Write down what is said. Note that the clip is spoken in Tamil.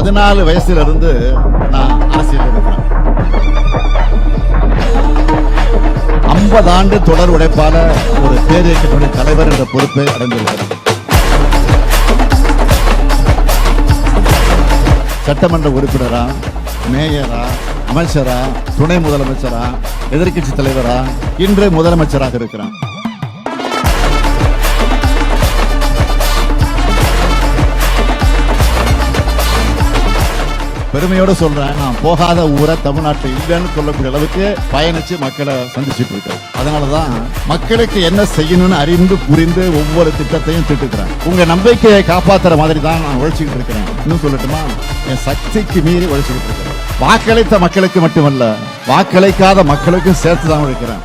14 வயசுல இருந்து நான் அரசியல் இருக்கிறேன். 50 ஆண்டு தொடர் உழைப்பாளர், ஒரு பேரியக்கத்துடைய தலைவர் என்ற பொறுப்பை அடைந்திருக்கிறேன். சட்டமன்ற உறுப்பினரா, மேயரா, அமைச்சரா, துணை முதலமைச்சரா, எதிர்க்கட்சி தலைவரா, இன்று முதலமைச்சராக இருக்கிறான். பெருமையோட சொல்றேன், நான் போகாத ஊரை தமிழ்நாட்டில் இல்லைன்னு சொல்லக்கூடிய அளவுக்கு பயணிச்சு மக்களை சந்திச்சுட்டு இருக்கேன். அதனாலதான் மக்களுக்கு என்ன செய்யணும்னு அறிந்து புரிந்து ஒவ்வொரு திட்டத்தையும் திட்டுக்கிறேன். உங்க நம்பிக்கையை காப்பாத்துற மாதிரி தான் நான் உழைச்சிக்கிட்டு இருக்கிறேன். இன்னும் சொல்லட்டுமா, என் சக்திக்கு மீறி உழைச்சிக்கிட்டு இருக்கிறேன். வாக்களித்த மக்களுக்கு மட்டுமல்ல, வாக்களிக்காத மக்களுக்கும் சேர்த்துதான் உழைக்கிறேன்.